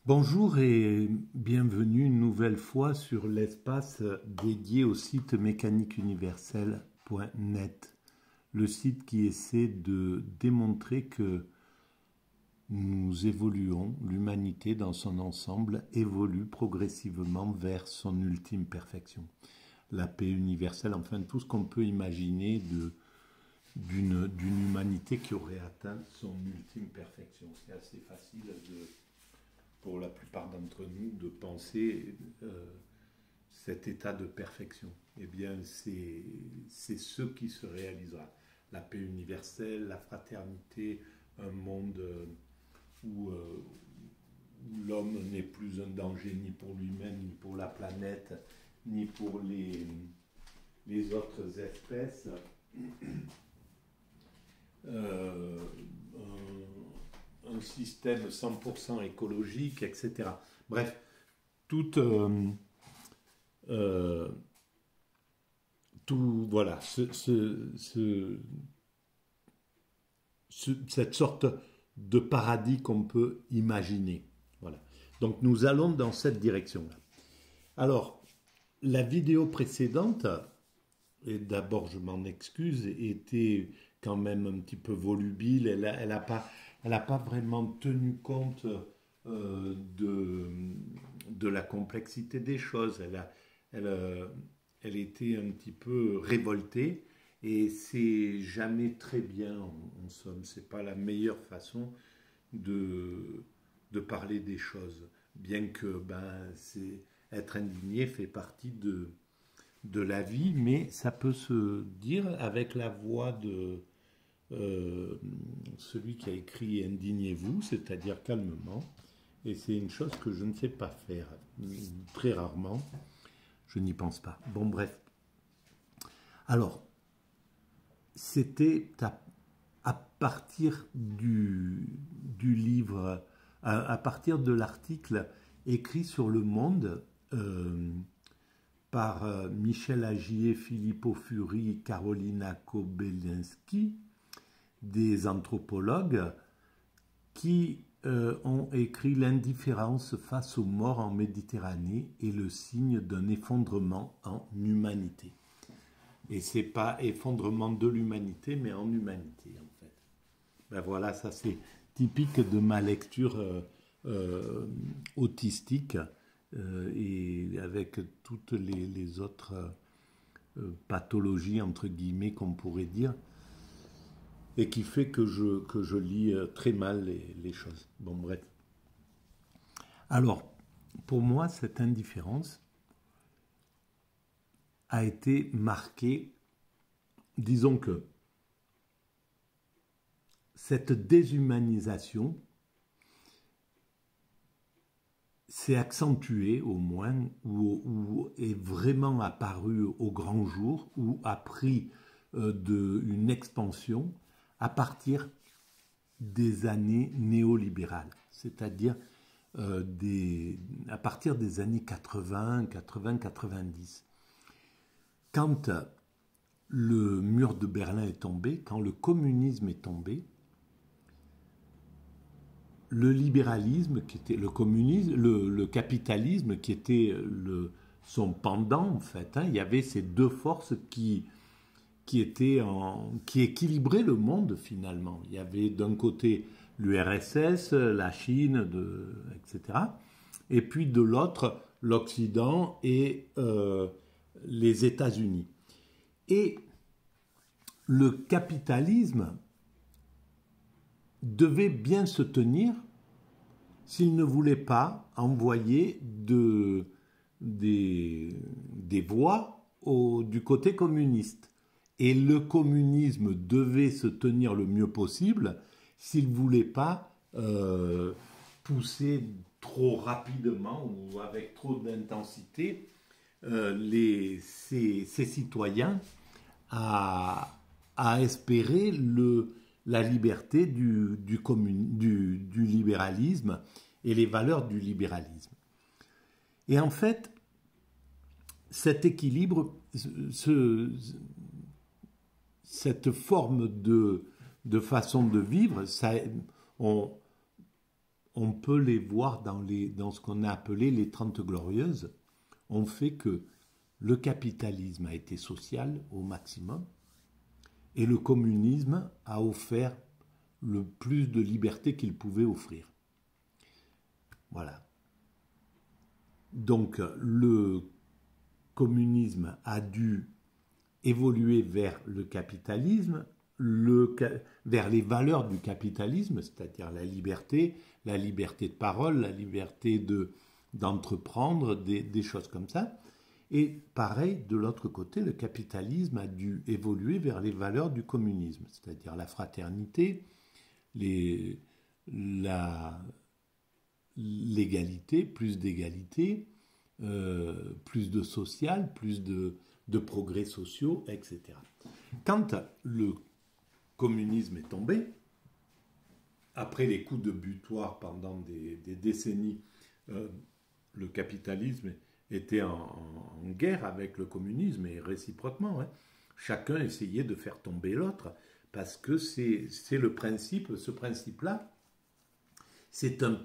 Bonjour et bienvenue une nouvelle fois sur l'espace dédié au site mécaniqueuniverselle.net, le site qui essaie de démontrer que nous évoluons, l'humanité dans son ensemble évolue progressivement vers son ultime perfection. La paix universelle, enfin tout ce qu'on peut imaginer d'une humanité qui aurait atteint son ultime perfection. C'est assez facile pour la plupart d'entre nous de penser cet état de perfection. Eh bien, c'est ce qui se réalisera. La paix universelle, la fraternité, un monde où l'homme n'est plus un danger ni pour lui-même, ni pour la planète, ni pour les autres espèces. Un système 100% écologique, etc. Bref, toute, tout, voilà, cette sorte de paradis qu'on peut imaginer. Voilà. Donc nous allons dans cette direction-là. Alors, la vidéo précédente, et d'abord je m'en excuse, était quand même un petit peu volubile. Elle a pas vraiment tenu compte de la complexité des choses. Elle était un petit peu révoltée et c'est jamais très bien en somme. C'est pas la meilleure façon de parler des choses. Bien que être indigné fait partie de la vie, mais ça peut se dire avec la voix de celui qui a écrit Indignez-vous, c'est-à-dire calmement, et c'est une chose que je ne sais pas faire, très rarement, je n'y pense pas. Bon, bref. Alors, c'était à partir du livre, à partir de l'article écrit sur Le Monde, par Michel Agier, Filippo Furi et Carolina Kobelinski, des anthropologues qui ont écrit l'indifférence face aux morts en Méditerranée est le signe d'un effondrement en humanité. Et c'est pas effondrement de l'humanité, mais en humanité en fait. Ben voilà, ça c'est typique de ma lecture autistique et avec toutes les autres pathologies entre guillemets qu'on pourrait dire. Et qui fait que je lis très mal les choses. Bon, bref. Alors, pour moi, cette indifférence a été marquée, disons que cette déshumanisation s'est accentuée au moins, ou est vraiment apparue au grand jour, ou a pris une expansion à partir des années néolibérales, c'est-à-dire à partir des années 80, 90. Quand le mur de Berlin est tombé, quand le communisme est tombé, le libéralisme, qui était le communisme, le capitalisme, qui était son pendant, en fait, il y avait ces deux forces qui équilibraient le monde finalement. Il y avait d'un côté l'URSS, la Chine, etc. Et puis de l'autre, l'Occident et les États-Unis. Et le capitalisme devait bien se tenir s'il ne voulait pas envoyer des voix du côté communiste. Et le communisme devait se tenir le mieux possible s'il ne voulait pas pousser trop rapidement ou avec trop d'intensité ses citoyens à espérer la liberté du libéralisme et les valeurs du libéralisme. Et en fait, cet équilibre, cette forme de façon de vivre, on peut les voir dans ce qu'on a appelé les 30 glorieuses, ont fait que le capitalisme a été social au maximum et le communisme a offert le plus de liberté qu'il pouvait offrir. Voilà. Donc le communisme a dû évoluer vers le capitalisme, vers les valeurs du capitalisme, c'est-à-dire la liberté de parole, la liberté d'entreprendre, des choses comme ça. Et pareil, de l'autre côté, le capitalisme a dû évoluer vers les valeurs du communisme, c'est-à-dire la fraternité, l'égalité, plus d'égalité, plus de social, plus de progrès sociaux, etc. Quand le communisme est tombé, après les coups de butoir pendant des décennies, le capitalisme était en guerre avec le communisme et réciproquement. Hein. Chacun essayait de faire tomber l'autre parce que c'est le principe, ce principe-là, c'est un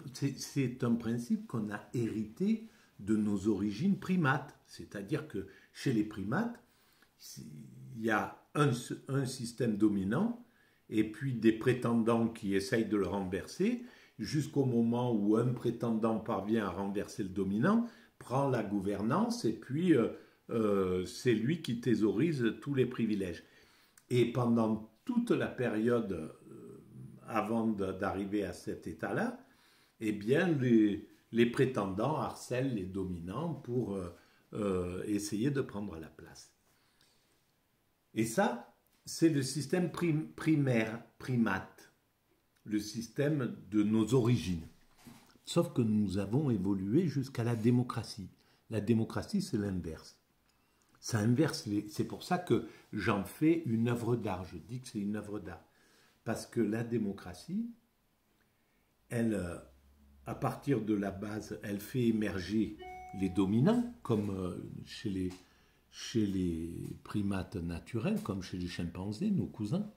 principe qu'on a hérité de nos origines primates. C'est-à-dire que chez les primates, il y a un système dominant et puis des prétendants qui essayent de le renverser jusqu'au moment où un prétendant parvient à renverser le dominant, prend la gouvernance et puis c'est lui qui thésaurise tous les privilèges. Et pendant toute la période avant d'arriver à cet état-là, eh bien les prétendants harcèlent les dominants pour essayer de prendre la place. Et ça, c'est le système primate, le système de nos origines. Sauf que nous avons évolué jusqu'à la démocratie. La démocratie, c'est l'inverse. Ça inverse c'est pour ça que j'en fais une œuvre d'art. Je dis que c'est une œuvre d'art. Parce que la démocratie, elle, à partir de la base, elle fait émerger les dominants, comme chez les primates naturels, comme chez les chimpanzés, nos cousins.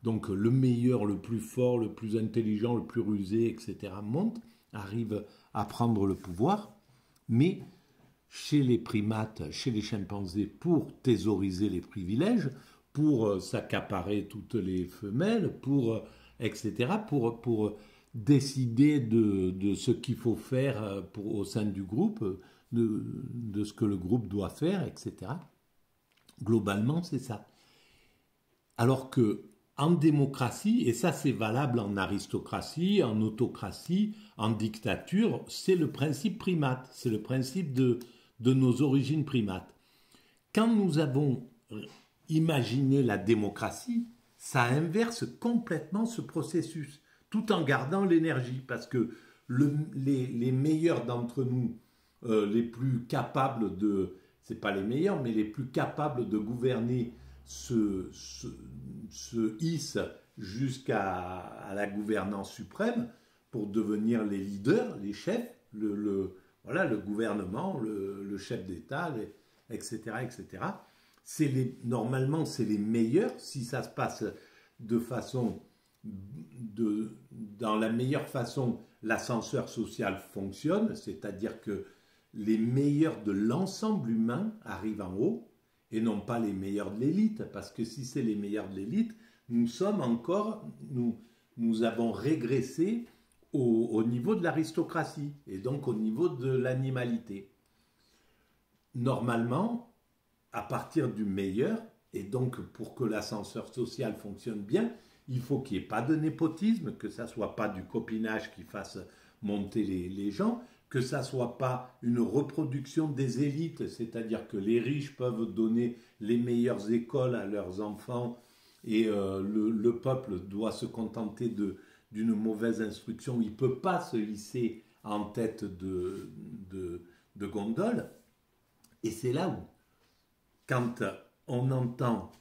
Donc le meilleur, le plus fort, le plus intelligent, le plus rusé, etc. monte, arrive à prendre le pouvoir, mais chez les primates, chez les chimpanzés, pour thésauriser les privilèges, pour s'accaparer toutes les femelles, etc., pour décider de ce qu'il faut faire au sein du groupe, de ce que le groupe doit faire, etc. Globalement, c'est ça. Alors que en démocratie, et ça c'est valable en aristocratie, en autocratie, en dictature, c'est le principe primate, c'est le principe de nos origines primates. Quand nous avons imaginé la démocratie, ça inverse complètement ce processus, tout en gardant l'énergie, parce que les meilleurs d'entre nous, les plus capables c'est pas les meilleurs, mais les plus capables de gouverner se hissent jusqu'à la gouvernance suprême pour devenir les leaders, les chefs, voilà, le gouvernement, le chef d'État, etc., etc. Normalement, c'est les meilleurs, si ça se passe dans la meilleure façon, l'ascenseur social fonctionne, c'est-à-dire que les meilleurs de l'ensemble humain arrivent en haut, et non pas les meilleurs de l'élite, parce que si c'est les meilleurs de l'élite, nous avons régressé au niveau de l'aristocratie, et donc au niveau de l'animalité. Normalement, à partir du meilleur, et donc pour que l'ascenseur social fonctionne bien, il faut qu'il n'y ait pas de népotisme, que ça ne soit pas du copinage qui fasse monter les gens, que ça ne soit pas une reproduction des élites, c'est-à-dire que les riches peuvent donner les meilleures écoles à leurs enfants et le peuple doit se contenter d'une mauvaise instruction. Il ne peut pas se hisser en tête de gondole. Et c'est là où, quand on entend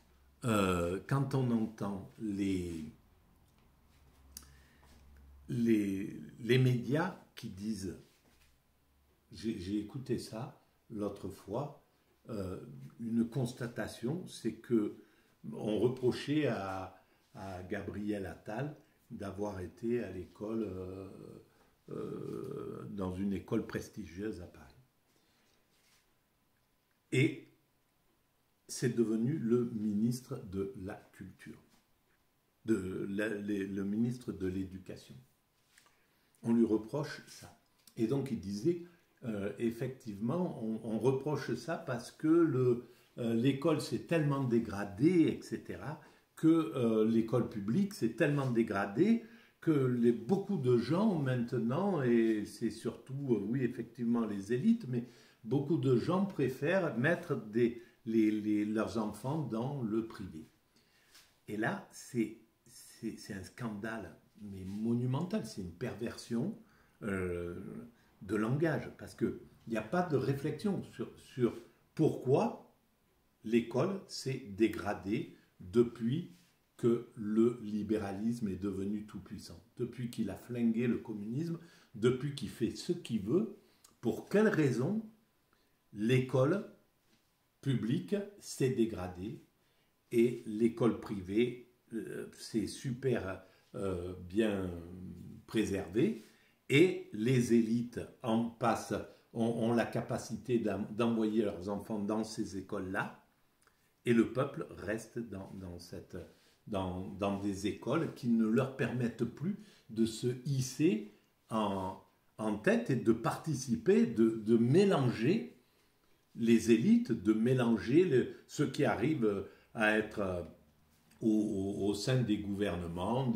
les médias qui disent, j'ai écouté ça l'autre fois, une constatation, c'est que on reprochait à Gabriel Attal d'avoir été à l'école dans une école prestigieuse à Paris. Et c'est devenu le ministre de la Culture, le ministre de l'Éducation. On lui reproche ça. Et donc il disait, effectivement, on reproche ça parce que l'école s'est tellement dégradée, etc., que l'école publique s'est tellement dégradée que beaucoup de gens maintenant, et c'est surtout, oui, effectivement, les élites, mais beaucoup de gens préfèrent mettre leurs enfants dans le privé. Et là, c'est un scandale, mais monumental, c'est une perversion de langage, parce qu'il n'y a pas de réflexion sur pourquoi l'école s'est dégradée depuis que le libéralisme est devenu tout puissant, depuis qu'il a flingué le communisme, depuis qu'il fait ce qu'il veut. Pour quelles raisons l'école publique s'est dégradée et l'école privée s'est super bien préservée, et les élites ont la capacité d'envoyer leurs enfants dans ces écoles-là, et le peuple reste dans des écoles qui ne leur permettent plus de se hisser en tête et de participer, de mélanger les élites, de mélanger ceux qui arrivent à être au sein des gouvernements,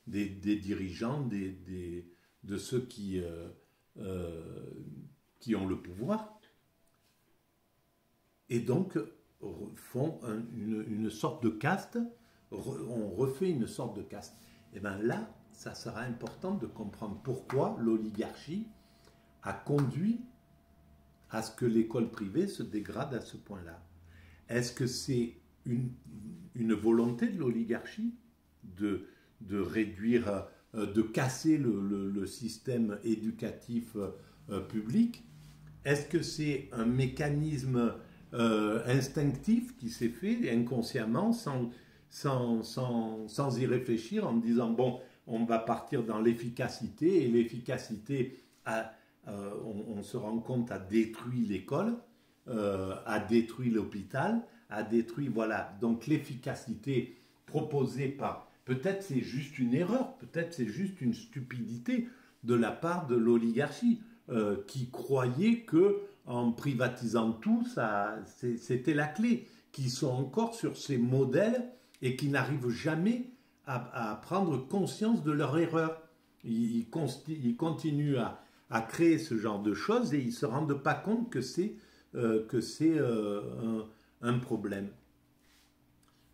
des dirigeants, de ceux qui ont le pouvoir, et donc font une sorte de caste. On refait une sorte de caste. Et bien là, ça sera important de comprendre pourquoi l'oligarchie a conduit à ce que l'école privée se dégrade à ce point-là. Est-ce que c'est une volonté de l'oligarchie de réduire, de casser le système éducatif public? Est-ce que c'est un mécanisme instinctif qui s'est fait inconsciemment sans y réfléchir, en me disant bon, on va partir dans l'efficacité, et l'efficacité, on se rend compte, a détruit l'école, a détruit l'hôpital, a détruit, voilà. Donc l'efficacité proposée par, peut-être c'est juste une erreur, peut-être c'est juste une stupidité de la part de l'oligarchie, qui croyait que en privatisant tout, c'était la clé, qui sont encore sur ces modèles et qui n'arrivent jamais à prendre conscience de leur erreur. Ils continuent à créer ce genre de choses et ils ne se rendent pas compte que c'est un problème.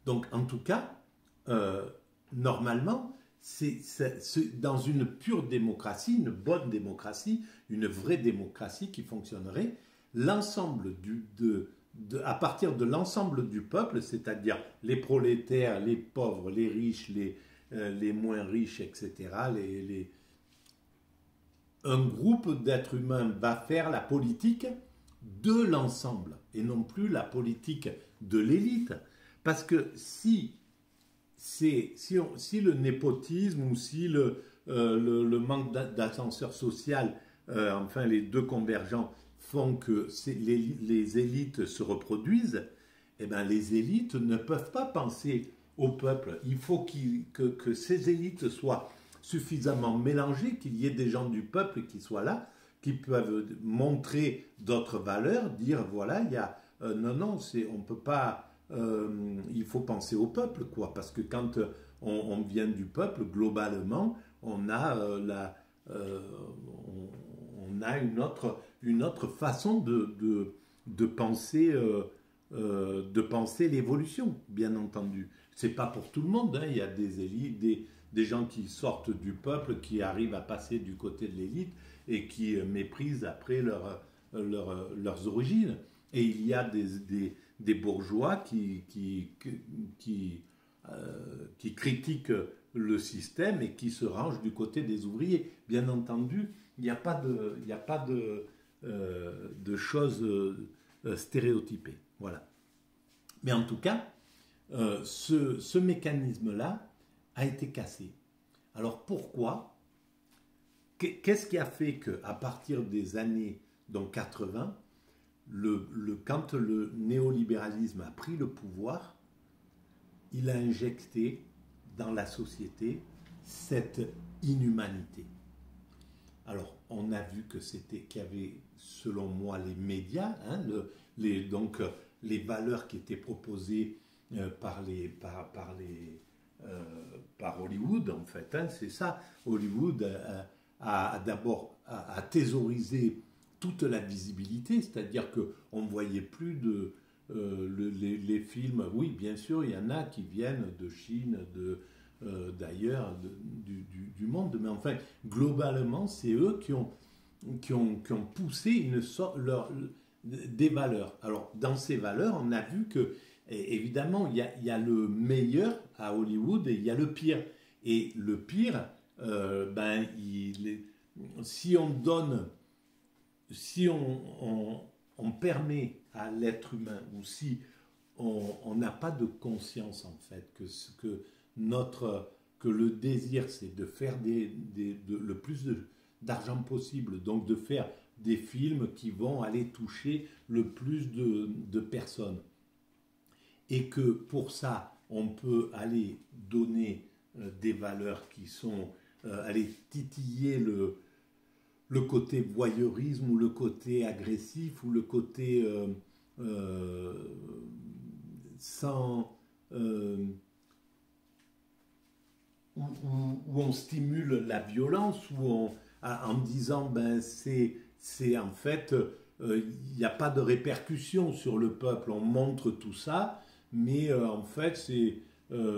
Donc, en tout cas, normalement, dans une pure démocratie, une bonne démocratie, une vraie démocratie qui fonctionnerait, l'ensemble à partir de l'ensemble du peuple, c'est-à-dire les prolétaires, les pauvres, les riches, les moins riches, etc., un groupe d'êtres humains va faire la politique de l'ensemble et non plus la politique de l'élite. Parce que si le népotisme ou si le manque d'ascenseur social, enfin les deux convergents, font que les élites se reproduisent, eh bien les élites ne peuvent pas penser au peuple. Il faut que ces élites soient suffisamment mélangées, qu'il y ait des gens du peuple qui soient là, qui peuvent montrer d'autres valeurs, dire voilà, il y a non, on peut pas, il faut penser au peuple, quoi, parce que quand on vient du peuple, globalement, on a une autre façon de penser l'évolution, bien entendu. C'est pas pour tout le monde, hein. Il y a des élites, des gens qui sortent du peuple, qui arrivent à passer du côté de l'élite et qui méprisent après leurs origines. Et il y a des bourgeois qui critiquent le système et qui se rangent du côté des ouvriers. Bien entendu, il n'y a pas de choses stéréotypées. Voilà. Mais en tout cas, ce mécanisme-là a été cassé. Alors pourquoi, qu'est-ce qui a fait qu'à partir des années donc 80, quand le néolibéralisme a pris le pouvoir, il a injecté dans la société cette inhumanité. Alors, on a vu qu'il y avait, selon moi, les médias, hein, les valeurs qui étaient proposées par Hollywood, en fait. Hein, c'est ça. Hollywood a thésaurisé toute la visibilité, c'est-à-dire qu'on ne voyait plus les films. Oui, bien sûr, il y en a qui viennent de Chine, d'ailleurs, du monde, mais enfin, globalement, c'est eux qui ont poussé des valeurs. Alors, dans ces valeurs, on a vu que, évidemment, il y a le meilleur à Hollywood et il y a le pire. Et le pire, si on donne, si on permet à l'être humain, ou si on n'a pas de conscience, en fait, que le désir, c'est de faire le plus d'argent possible, donc de faire des films qui vont aller toucher le plus de personnes. Et que pour ça, on peut aller donner des valeurs qui sont, aller titiller le côté voyeurisme ou le côté agressif ou le côté sans... où on stimule la violence, en disant c'est en fait il n'y a pas de répercussion sur le peuple, on montre tout ça, mais en fait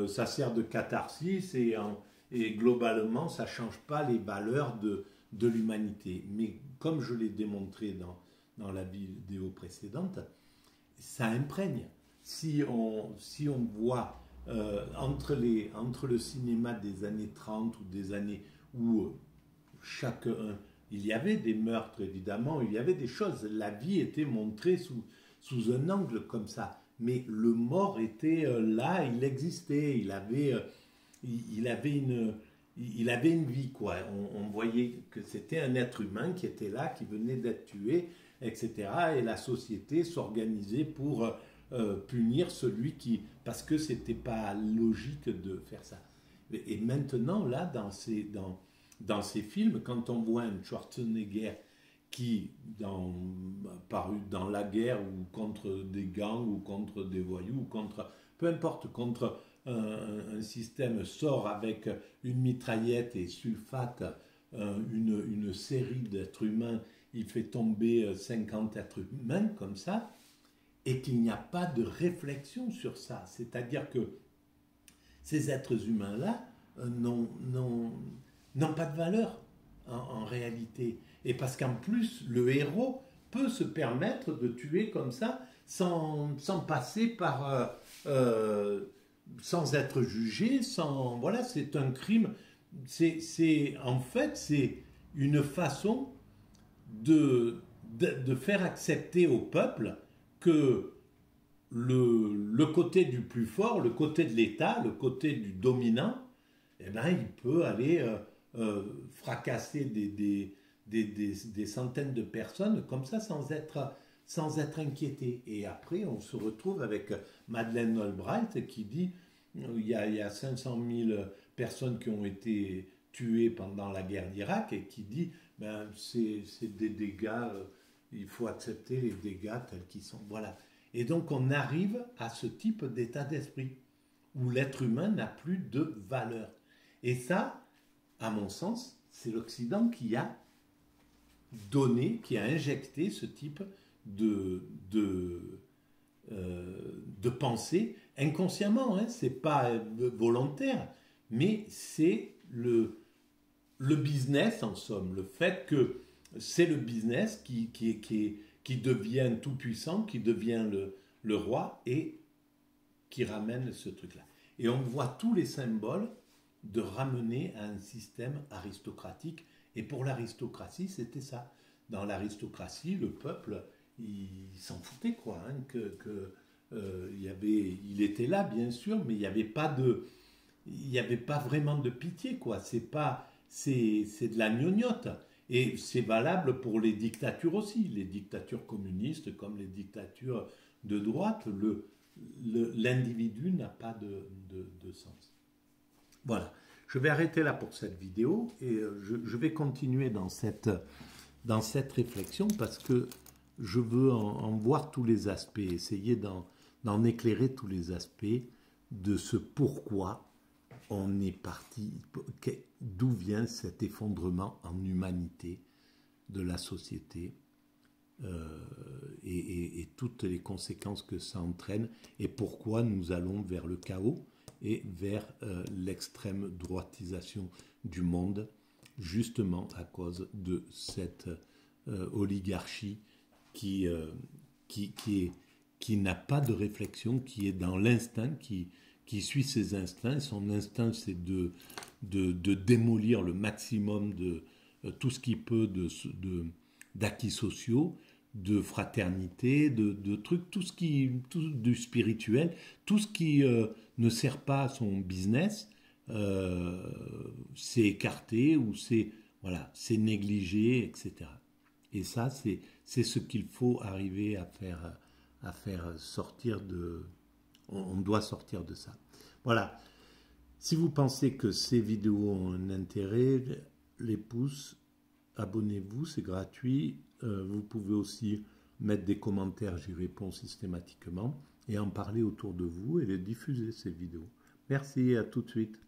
ça sert de catharsis et globalement ça ne change pas les valeurs de l'humanité. Mais comme je l'ai démontré dans la vidéo précédente, ça imprègne. Si on voit entre le cinéma des années 30 ou des années où il y avait des meurtres évidemment, il y avait des choses, la vie était montrée sous un angle comme ça, mais le mort était là, il existait, il avait une vie, quoi. On voyait que c'était un être humain qui était là, qui venait d'être tué, etc. Et la société s'organisait pour punir celui qui... Parce que c'était pas logique de faire ça. Et maintenant, là, dans ces films, quand on voit un Schwarzenegger qui, paru dans la guerre ou contre des gangs ou contre des voyous, ou peu importe, contre un système, sort avec une mitraillette et sulfate une série d'êtres humains, il fait tomber 50 êtres humains comme ça, et qu'il n'y a pas de réflexion sur ça. C'est-à-dire que ces êtres humains-là n'ont pas de valeur en réalité. Et parce qu'en plus, le héros peut se permettre de tuer comme ça sans passer par... sans être jugé, voilà, c'est un crime. En fait, c'est une façon de faire accepter au peuple que le côté du plus fort, le côté de l'État, le côté du dominant, eh ben, il peut aller fracasser des centaines de personnes comme ça sans être inquiété. Et après, on se retrouve avec Madeleine Albright qui dit il y a 500 000 personnes qui ont été tuées pendant la guerre d'Irak et qui dit c'est des dégâts, il faut accepter les dégâts tels qu'ils sont. Voilà. Et donc on arrive à ce type d'état d'esprit où l'être humain n'a plus de valeur. Et ça, à mon sens, c'est l'Occident qui a donné, qui a injecté ce type de pensée inconsciemment, hein, c'est pas volontaire, mais c'est le business en somme, le fait que c'est le business qui devient tout puissant, qui devient le roi et qui ramène ce truc-là. Et on voit tous les symboles de ramener à un système aristocratique. Et pour l'aristocratie, c'était ça. Dans l'aristocratie, le peuple, il s'en foutait, quoi. Hein, il était là, bien sûr, mais il n'y avait pas vraiment de pitié, quoi. C'est pas, c'est de la gnognotte. Et c'est valable pour les dictatures aussi, les dictatures communistes comme les dictatures de droite. L'individu n'a pas de sens. Voilà, je vais arrêter là pour cette vidéo et je vais continuer dans cette réflexion parce que je veux en voir tous les aspects, essayer d'en éclairer tous les aspects de ce pourquoi on est parti, d'où vient cet effondrement en humanité de la société et toutes les conséquences que ça entraîne et pourquoi nous allons vers le chaos et vers l'extrême droitisation du monde, justement à cause de cette oligarchie qui n'a pas de réflexion, qui est dans l'instinct, qui suit ses instincts. Son instinct, c'est de démolir le maximum de tout ce qu'il peut d'acquis sociaux, de fraternité, de trucs, tout du spirituel, tout ce qui ne sert pas à son business, c'est écarté ou c'est négligé, etc. Et ça, c'est ce qu'il faut arriver à faire sortir de... On doit sortir de ça. Voilà. Si vous pensez que ces vidéos ont un intérêt, les pouces, abonnez-vous, c'est gratuit. Vous pouvez aussi mettre des commentaires, j'y réponds systématiquement, et en parler autour de vous et les diffuser, ces vidéos. Merci, à tout de suite.